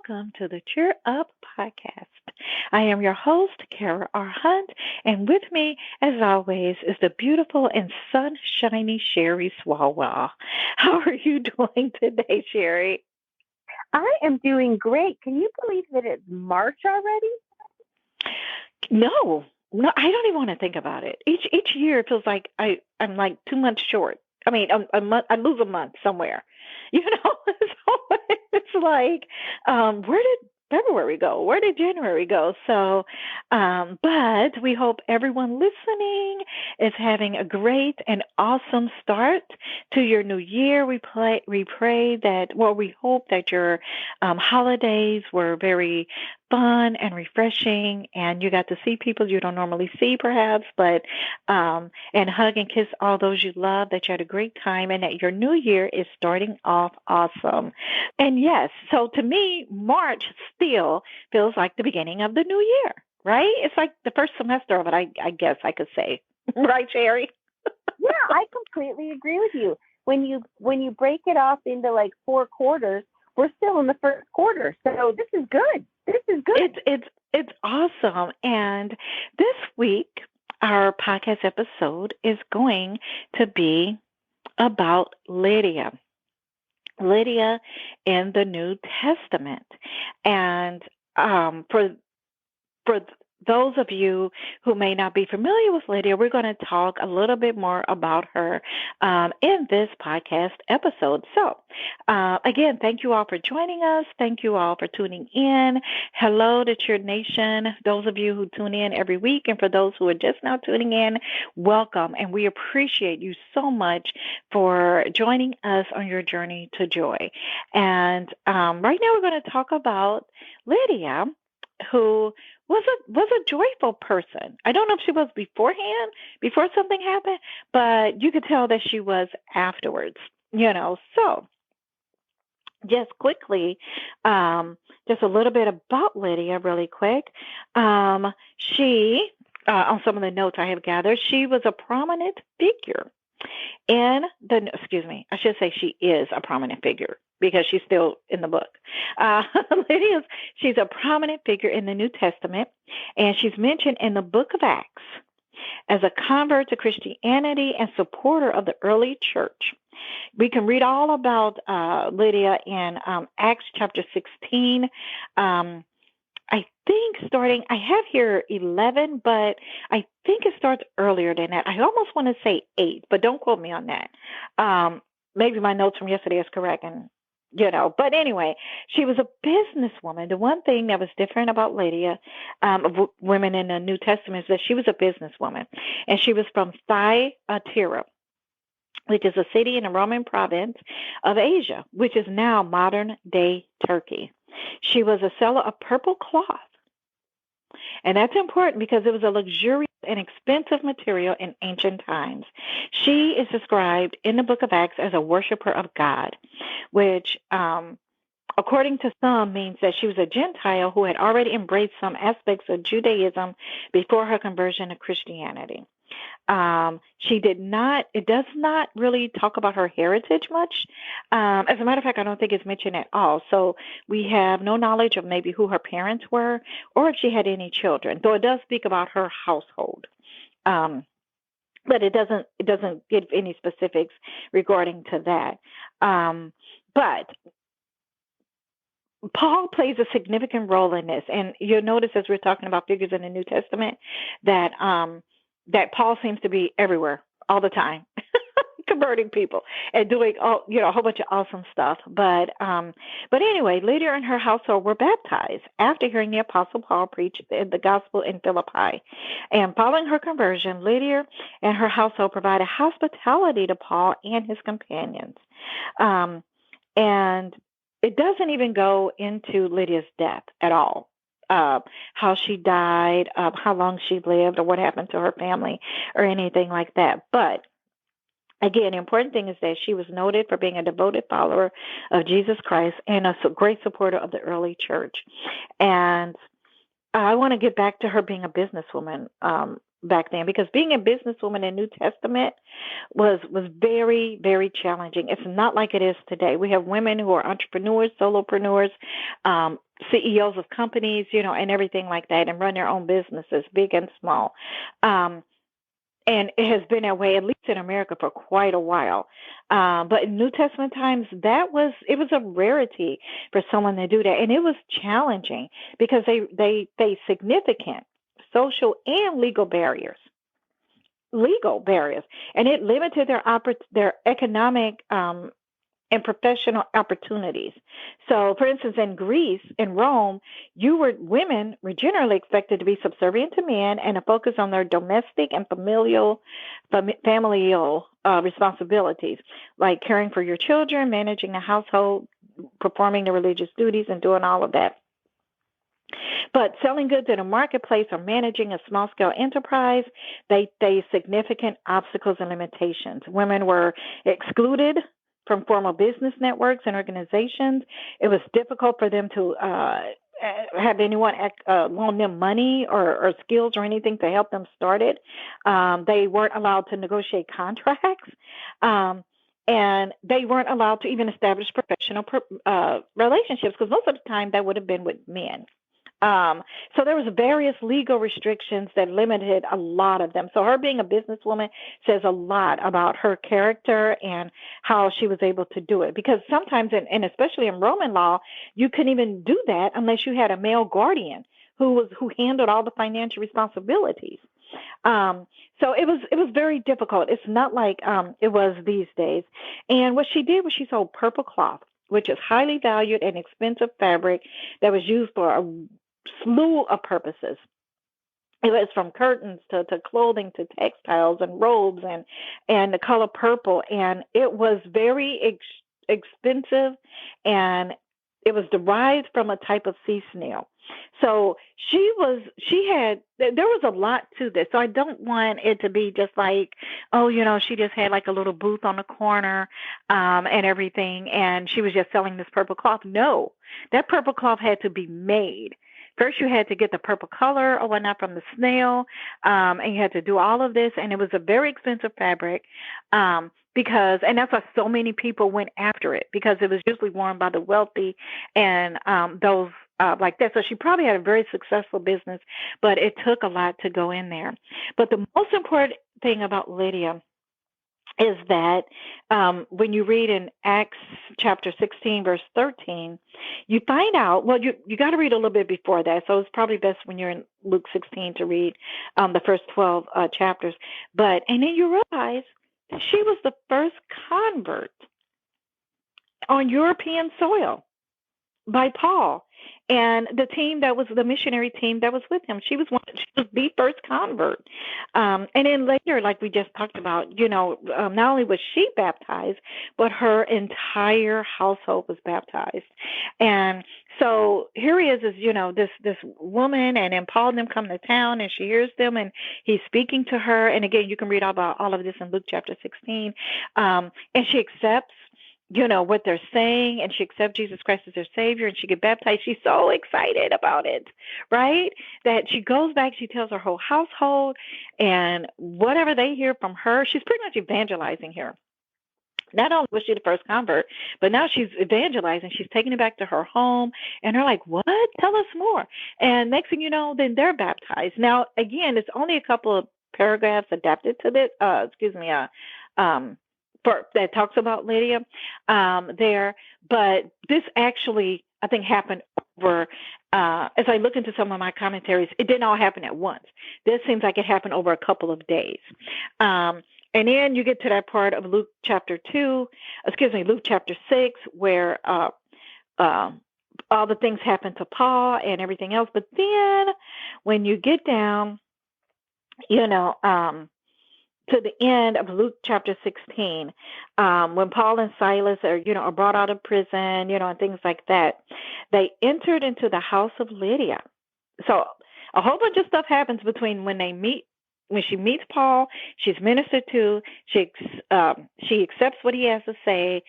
welcome to the Cheer Up Podcast. I am your host, KaraRHunt, and with me, as always, is the beautiful and sunshiny Sherry Swalwell. How are you doing today, Sherry? I am doing great. Can you believe that it's March already? No, I don't even want to think about it. Each year it feels like I'm like 2 months short. I mean, a month, I lose a month somewhere, you know. So it's like, where did February go? Where did January go? So, but we hope everyone listening is having a great and awesome start to your new year. We pray that, well, we hope that your holidays were very fun and refreshing, and you got to see people you don't normally see, perhaps, but and hug and kiss all those you love. That you had a great time, and that your new year is starting off awesome. And yes, so to me, March still feels like the beginning of the new year, right? It's like the first semester of it, I guess I could say. Right, Sherry? Yeah, I completely agree with you. When you break it off into like 4 quarters, we're still in the first quarter. So this is good. This is good. It's awesome. And this week, our podcast episode is going to be about Lydia. Lydia in the New Testament. And for those of you who may not be familiar with Lydia, we're going to talk a little bit more about her in this podcast episode. So, again, thank you all for joining us. Thank you all for tuning in. Hello to Cheer Nation, those of you who tune in every week, and for those who are just now tuning in, welcome. And we appreciate you so much for joining us on your journey to joy. And right now we're going to talk about Lydia, who was a joyful person. I don't know if she was beforehand, before something happened, but you could tell that she was afterwards, you know. So just quickly, just a little bit about Lydia really quick. She, on some of the notes I have gathered, she was a prominent figure I should say she is a prominent figure because she's still in the book. She's a prominent figure in the New Testament, and she's mentioned in the book of Acts as a convert to Christianity and supporter of the early church. We can read all about Lydia in Acts chapter 16. I think I have here 11, but I think it starts earlier than that. I almost want to say 8, but don't quote me on that. Maybe my notes from yesterday is correct, and but anyway, she was a businesswoman. The one thing that was different about Lydia, of women in the New Testament, is that she was a businesswoman, and she was from Thyatira, which is a city in the Roman province of Asia, which is now modern-day Turkey. She was a seller of purple cloth. And that's important because it was a luxurious and expensive material in ancient times. She is described in the book of Acts as a worshiper of God, which, according to some, means that she was a Gentile who had already embraced some aspects of Judaism before her conversion to Christianity. It does not really talk about her heritage much. As a matter of fact, I don't think it's mentioned at all. So we have no knowledge of maybe who her parents were or if she had any children, though it does speak about her household. But it doesn't give any specifics regarding to that. But Paul plays a significant role in this. And you'll notice as we're talking about figures in the New Testament that Paul seems to be everywhere all the time, converting people and doing a whole bunch of awesome stuff. But anyway, Lydia and her household were baptized after hearing the Apostle Paul preach the gospel in Philippi. And following her conversion, Lydia and her household provided hospitality to Paul and his companions. And it doesn't even go into Lydia's death at all. How she died, how long she lived, or what happened to her family, or anything like that. But again, the important thing is that she was noted for being a devoted follower of Jesus Christ and a great supporter of the early church. And I want to get back to her being a businesswoman back then, because being a businesswoman in New Testament was very, very challenging. It's not like it is today. We have women who are entrepreneurs, solopreneurs, CEOs of companies, and everything like that, and run their own businesses, big and small. And it has been that way, at least in America, for quite a while. But in New Testament times, it was a rarity for someone to do that. And it was challenging because they faced significant social and legal barriers. And it limited their economic and professional opportunities. So, for instance, in Greece, in Rome, women were generally expected to be subservient to men and to focus on their domestic and familial responsibilities, like caring for your children, managing the household, performing the religious duties, and doing all of that. But selling goods in a marketplace or managing a small-scale enterprise, they faced significant obstacles and limitations. Women were excluded from formal business networks and organizations. It was difficult for them to have anyone loan them money or skills or anything to help them start it. They weren't allowed to negotiate contracts. And they weren't allowed to even establish professional relationships, because most of the time that would have been with men. So there was various legal restrictions that limited a lot of them. So her being a businesswoman says a lot about her character and how she was able to do it. Because sometimes, and especially in Roman law, you couldn't even do that unless you had a male guardian who handled all the financial responsibilities. So it was very difficult. It's not like it was these days. And what she did was she sold purple cloth, which is highly valued and expensive fabric that was used for a slew of purposes. It was from curtains to clothing to textiles and robes and the color purple. And it was very expensive, and it was derived from a type of sea snail. So there was a lot to this. So I don't want it to be just like, she just had like a little booth on the corner and everything, and she was just selling this purple cloth. No, that purple cloth had to be made. First, you had to get the purple color or whatnot from the snail, and you had to do all of this, and it was a very expensive fabric and that's why so many people went after it, because it was usually worn by the wealthy and those like that. So she probably had a very successful business, but it took a lot to go in there. But the most important thing about Lydia is that when you read in Acts chapter 16, verse 13, you find out, well, you got to read a little bit before that. So it's probably best when you're in Luke 16 to read the first 12 chapters. And then you realize that she was the first convert on European soil by Paul and the missionary team that was with him. She was the first convert. And then later, like we just talked about, not only was she baptized, but her entire household was baptized. And so here he is, this woman, and then Paul and them come to town, and she hears them, and he's speaking to her. And again, you can read about all of this in Luke chapter 16. And she accepts what they're saying, and she accepts Jesus Christ as her Savior, and she get baptized. She's so excited about it, right? That she goes back, she tells her whole household, and whatever they hear from her, she's pretty much evangelizing here. Not only was she the first convert, but now she's evangelizing. She's taking it back to her home, and they're like, what? Tell us more. And next thing you know, then they're baptized. Now, again, it's only a couple of paragraphs adapted to this, that talks about Lydia there. But this actually, I think, happened over, as I look into some of my commentaries, it didn't all happen at once. This seems like it happened over a couple of days. And then you get to that part of Luke chapter 6, where all the things happen to Paul and everything else. But then when you get down, to the end of Luke chapter 16, when Paul and Silas are brought out of prison, and things like that, they entered into the house of Lydia. So a whole bunch of stuff happens between when she meets Paul, she's ministered to, she accepts what he has to say,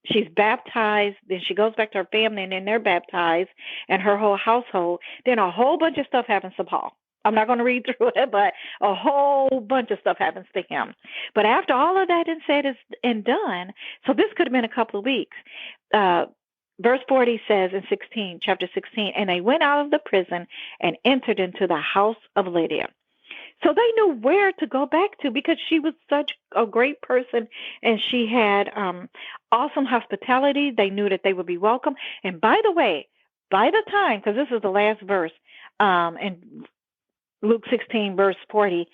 she's baptized, then she goes back to her family, and then they're baptized, and her whole household. Then a whole bunch of stuff happens to Paul. I'm not going to read through it, but a whole bunch of stuff happens to him. But after all of that is said and done, so this could have been a couple of weeks. Verse 40 says in chapter 16, and they went out of the prison and entered into the house of Lydia. So they knew where to go back to because she was such a great person and she had awesome hospitality. They knew that they would be welcome. And by the way, by the time, because this is the last verse in Luke 16, verse 40,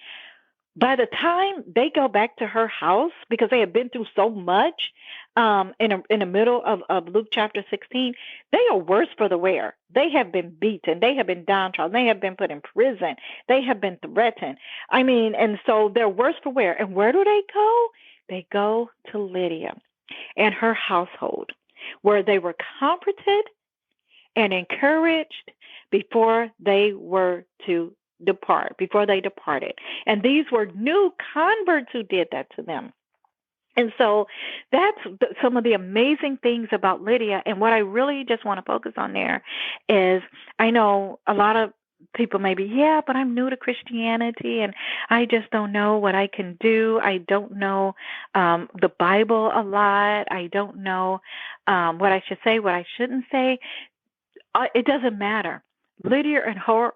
by the time they go back to her house, because they have been through so much in the middle of Luke chapter 16, they are worse for the wear. They have been beaten. They have been downtrodden. They have been put in prison. They have been threatened. I mean, and so they're worse for wear. And where do they go? They go to Lydia and her household, where they were comforted and encouraged before they were to before they departed. And these were new converts who did that to them. And so that's some of the amazing things about Lydia. And what I really just want to focus on there is, I know a lot of people may be, yeah, but I'm new to Christianity and I just don't know what I can do. I don't know the Bible a lot. I don't know what I should say, what I shouldn't say. It doesn't matter. Lydia and her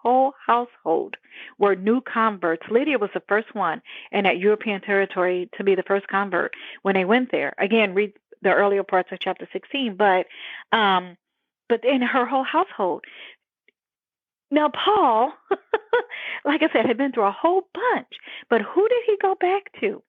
whole household were new converts. Lydia was the first one in that European territory to be the first convert when they went there. Again, read the earlier parts of chapter 16, but in her whole household. Now, Paul, like I said, had been through a whole bunch, but who did he go back to?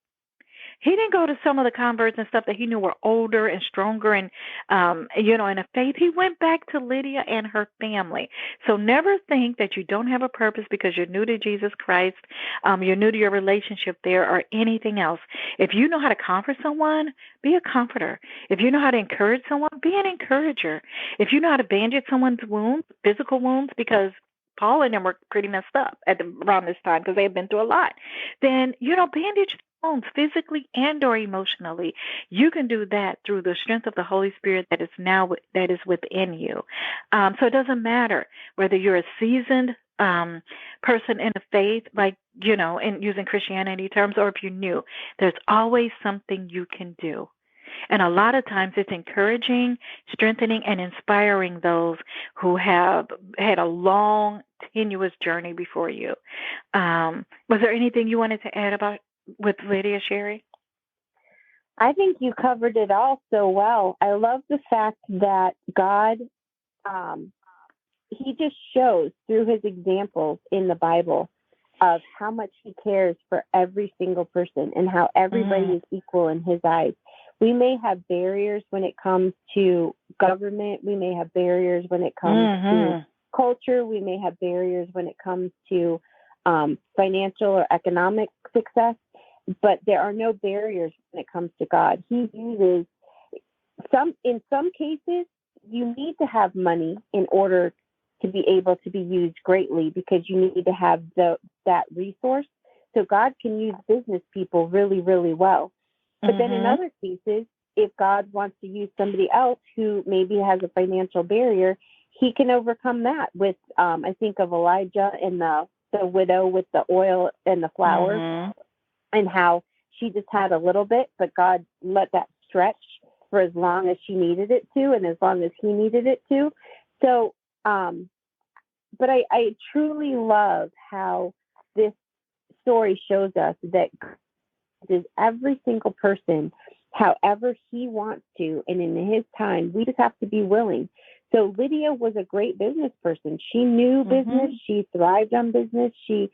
He didn't go to some of the converts and stuff that he knew were older and stronger and, in the faith. He went back to Lydia and her family. So never think that you don't have a purpose because you're new to Jesus Christ, you're new to your relationship there or anything else. If you know how to comfort someone, be a comforter. If you know how to encourage someone, be an encourager. If you know how to bandage someone's wounds, physical wounds, because Paul and them were pretty messed up around this time because they had been through a lot, then, bandage wounds physically and or emotionally. You can do that through the strength of the Holy Spirit that is within you. So it doesn't matter whether you're a seasoned person in the faith, like, in using Christianity terms, or if you're new, there's always something you can do. And a lot of times it's encouraging, strengthening, and inspiring those who have had a long, tenuous journey before you. Was there anything you wanted to add with Lydia, Sherry? I think you covered it all so well. I love the fact that God, he just shows through his examples in the Bible of how much he cares for every single person and how everybody is equal in his eyes. We may have barriers when it comes to government. We may have barriers when it comes to culture. We may have barriers when it comes to financial or economic success, but there are no barriers when it comes to God. He uses in some cases, you need to have money in order to be able to be used greatly because you need to have that resource. So God can use business people really, really well. But then in other cases, if God wants to use somebody else who maybe has a financial barrier, he can overcome that with, I think of Elijah and the widow with the oil and the flour and how she just had a little bit, but God let that stretch for as long as she needed it to and as long as he needed it to. So, but I truly love how this story shows us that is every single person however he wants to, and in his time. We just have to be willing. So Lydia was a great business person. She knew business. She thrived on business. She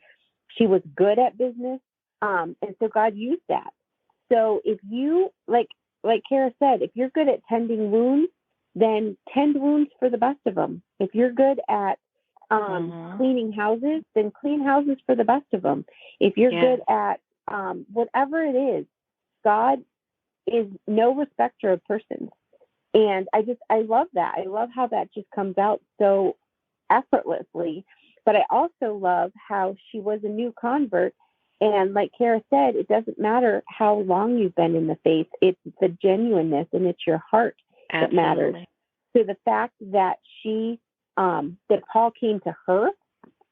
was good at business, and so God used that. So if you, like Kara said, if you're good at tending wounds, then tend wounds for the best of them. If you're good at cleaning houses, then clean houses for the best of them. If you're good at whatever it is, God is no respecter of persons. And I love that. I love how that just comes out so effortlessly. But I also love how she was a new convert. And like Kara said, it doesn't matter how long you've been in the faith. It's the genuineness and it's your heart that matters. So the fact that that Paul came to her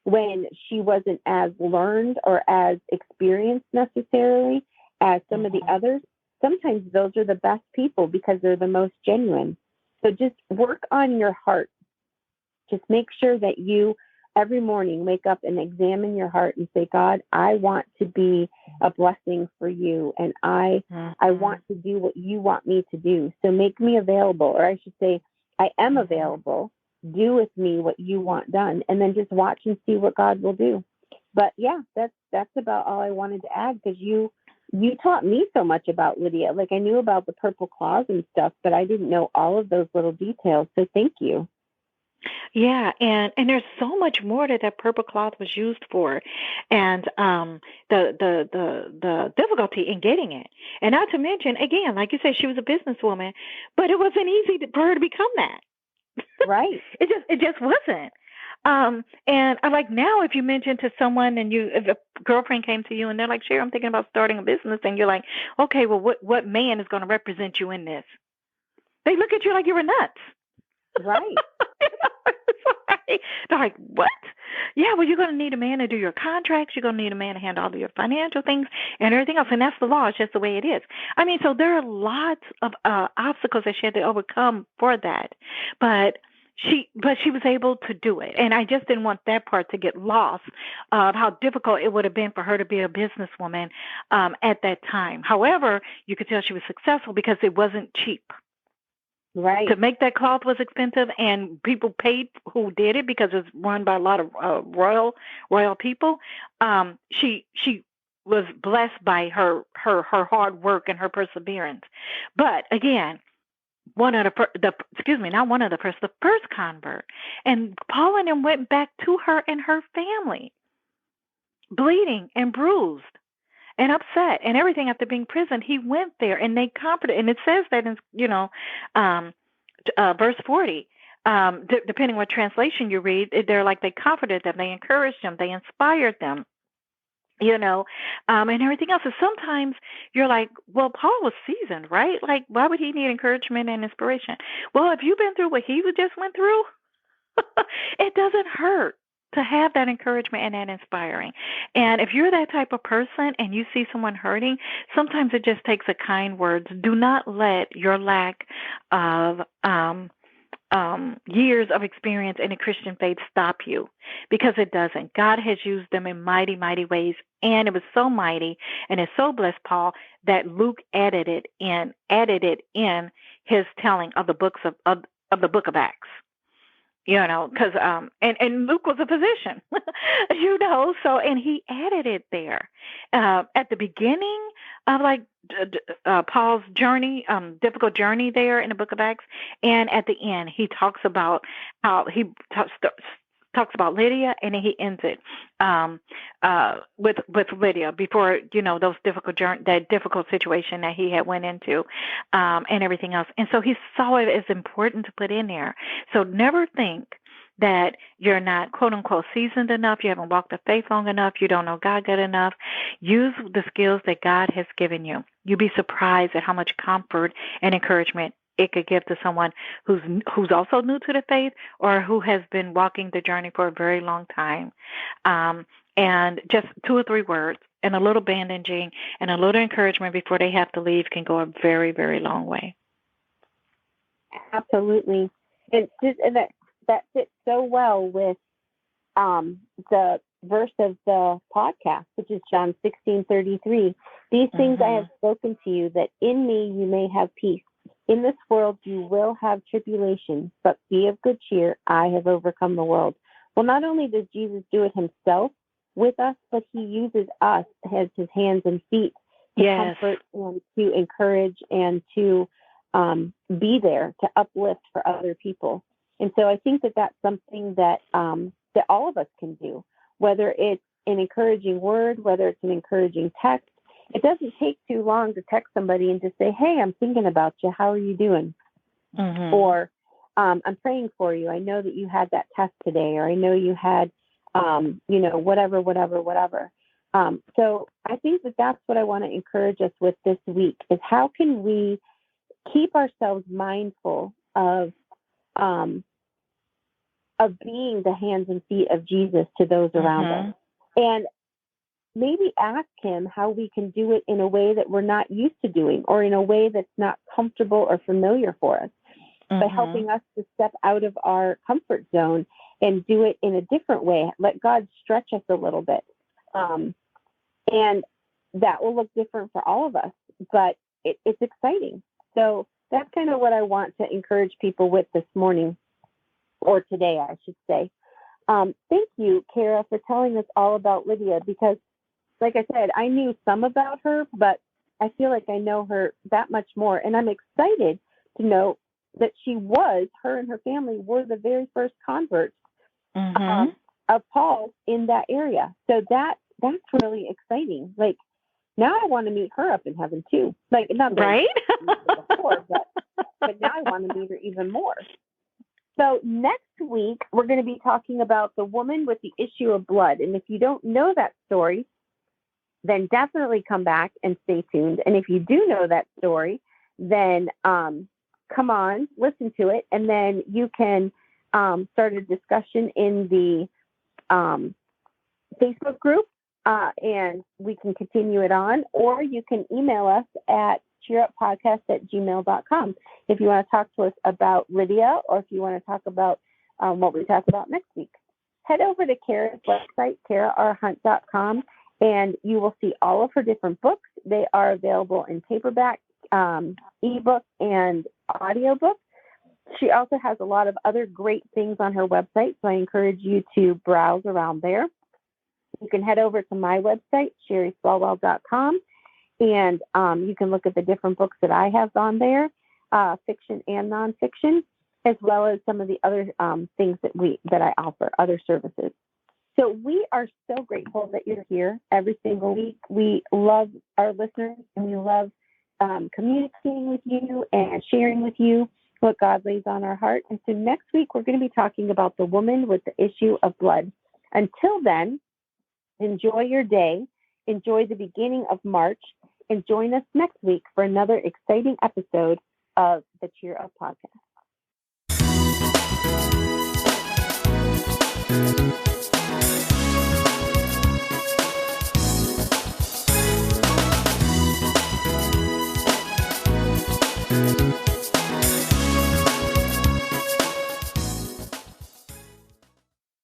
when she wasn't as learned or as experienced necessarily as some of the others, sometimes those are the best people because they're the most genuine. So just work on your heart. Just make sure that you every morning wake up and examine your heart and say, God, I want to be a blessing for you, and I want to do what you want me to do. So make me available, or I should say, I am available. Do with me what you want done, and then just watch and see what God will do. But yeah, that's about all I wanted to add, because you taught me so much about Lydia. Like, I knew about the purple claws and stuff, but I didn't know all of those little details. So thank you. Yeah, and there's so much more that purple cloth was used for, and the difficulty in getting it, and not to mention, again, like you said, she was a businesswoman, but it wasn't easy for her to become that. Right. It just wasn't. And I like now, if you mention to someone, and if a girlfriend came to you and they're like, "Sure, I'm thinking about starting a business," and you're like, "Okay, well, what man is going to represent you in this?" They look at you like you were nuts. Right. They're like, "What?" Yeah, well, you're going to need a man to do your contracts. You're going to need a man to handle all of your financial things and everything else. And that's the law. It's just the way it is. I mean, so there are lots of obstacles that she had to overcome for that. But she was able to do it. And I just didn't want that part to get lost of how difficult it would have been for her to be a businesswoman at that time. However, you could tell she was successful because it wasn't cheap. Right. To make that cloth was expensive, and people paid who did it because it's run by a lot of royal people. She was blessed by her hard work and her perseverance. But again, the first convert, and Paul and them went back to her and her family, bleeding and bruised and upset and everything after being imprisoned. He went there and they comforted, and it says that in verse 40. Depending what translation you read, they're like they comforted them, they encouraged them, they inspired them, and everything else. And sometimes you're like, well, Paul was seasoned, right? Like, why would he need encouragement and inspiration? Well, if you've been through what he just went through, it doesn't hurt to have that encouragement and that inspiring. And if you're that type of person and you see someone hurting, sometimes it just takes a kind words. Do not let your lack of years of experience in the Christian faith stop you, because it doesn't. God has used them in mighty, mighty ways, and it was so mighty and it so blessed Paul that Luke added it in his telling of the books of the book of Acts. Because and Luke was a physician, so, and he added it there at the beginning of Paul's journey, difficult journey there in the book of Acts, and at the end he talks about how he talks about Lydia, and then he ends it with Lydia before those that difficult situation that he had went into, and everything else. And so he saw it as important to put in there. So never think that you're not, quote unquote, seasoned enough, you haven't walked the faith long enough, you don't know God good enough. Use the skills that God has given you. You'd be surprised at how much comfort and encouragement it could give to someone who's also new to the faith, or who has been walking the journey for a very long time. And just 2 or 3 words and a little bandaging and a little encouragement before they have to leave can go a very, very long way. Absolutely. And that fits so well with the verse of the podcast, which is John 16:33. These things I have spoken to you, that in me you may have peace. In this world you will have tribulation, but be of good cheer. I have overcome the world. Well, not only does Jesus do it himself with us, but he uses us as his hands and feet to comfort and to encourage and to be there to uplift for other people. And so I think that that's something that that all of us can do, whether it's an encouraging word, whether it's an encouraging text. It doesn't take too long to text somebody and just say, hey, I'm thinking about you. How are you doing? Or I'm praying for you. I know that you had that test today, or I know you had, whatever. So I think that that's what I want to encourage us with this week, is how can we keep ourselves mindful of of being the hands and feet of Jesus to those around us. And maybe ask him how we can do it in a way that we're not used to doing, or in a way that's not comfortable or familiar for us, by helping us to step out of our comfort zone and do it in a different way. Let God stretch us a little bit. And that will look different for all of us, but it's exciting. So that's kind of what I want to encourage people with this morning, or today, I should say. Thank you, Kara, for telling us all about Lydia, because like I said, I knew some about her, but I feel like I know her that much more. And I'm excited to know that her and her family were the very first converts of Paul in that area. So that's really exciting. Like, now I want to meet her up in heaven too. Like, not right? Before, but now I want to meet her even more. So next week, we're going to be talking about the woman with the issue of blood. And if you don't know that story, then definitely come back and stay tuned. And if you do know that story, then come on, listen to it. And then you can start a discussion in the Facebook group, and we can continue it on. Or you can email us at cheeruppodcast@gmail.com if you want to talk to us about Lydia, or if you want to talk about what we talk about next week. Head over to Kara's website, KaraRHunt.com, and you will see all of her different books. They are available in paperback, ebook, and audiobook. She also has a lot of other great things on her website, so I encourage you to browse around there. You can head over to my website, SherrySwalwell.com, and you can look at the different books that I have on there, fiction and nonfiction, as well as some of the other things that I offer, other services. So we are so grateful that you're here every single week. We love our listeners, and we love communicating with you and sharing with you what God lays on our heart. And so next week, we're going to be talking about the woman with the issue of blood. Until then, enjoy your day. Enjoy the beginning of March, and join us next week for another exciting episode of the Cheer Up Podcast.